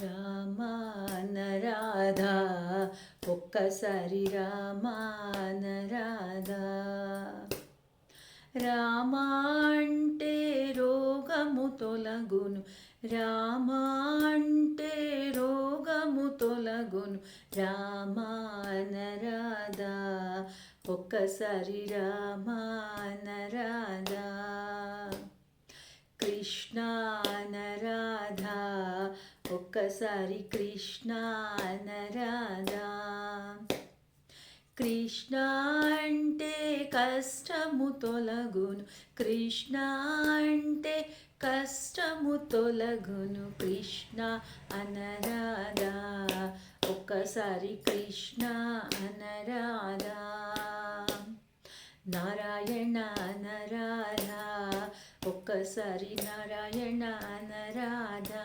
రామానరాధా ఒక్కసారి రామానరాధా. రామా అంటే రోగము తొలగును, రామా అంటే రోగము తొలగును. రామానరాధా ఒక్కసారి రామానరాధా. కృష్ణానరాధా ఒక్కసారి కృష్ణానరాధా. కృష్ణ అంటే కష్టము తొలగును, కృష్ణ అంటే కష్టము తొలగును. కృష్ణ అనరాధా ఒక్కసారి కృష్ణ అనరాధా. నారాయణ అనరాధా ఒక్కసారి నారాయణ అనరాధా.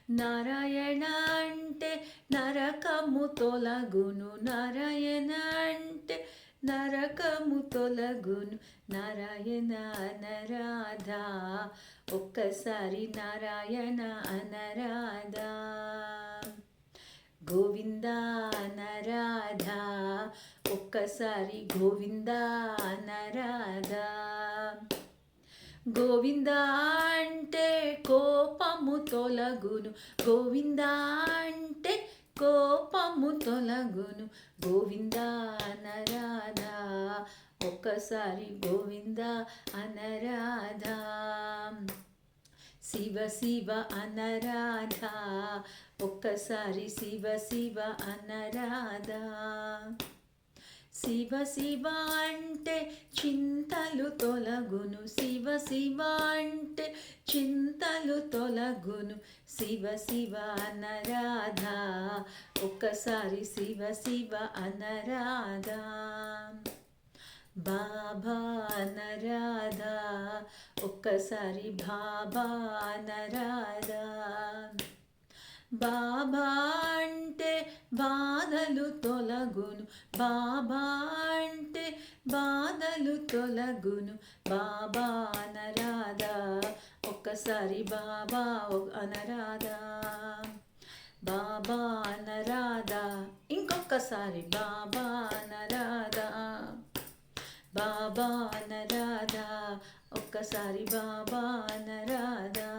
నారాయణ అంటే నరకము తొలగును, నారాయణ అంటే నరకము తొలగును. నారాయణ అనరాధా ఒక్కసారి నారాయణ అనరాధా. గోవింద అనరాధా ఒక్కసారి గోవింద అనరాధా. గోవింద అంటే కోపము తొలగును, గోవింద అంటే కోపము తొలగును. గోవింద అనరాధా ఒక్కసారి గోవింద అనరాధా. శివ శివ అనరాధా ఒక్కసారి శివ శివ అనరాధా. శివ శివ అంటే చింతలు తొలగును, శివ శివ అంటే చింతలు తొలగును. శివ శివ అనరాధా ఒక్కసారి శివ శివ అనరాధా. బాబా అనరాధా ఒక్కసారి బాబా అనరాధా. బాబా అంటే బాధలు తొలగును, బాబా అంటే బాధలు తొలగును. బాబా అనరాధా ఒక్కసారి బాబా అనరాధా. బాబా అనరాధా ఇంకొకసారి బాబా అనరాధా. బాబా అనరాధా ఒక్కసారి బాబా అనరాధా.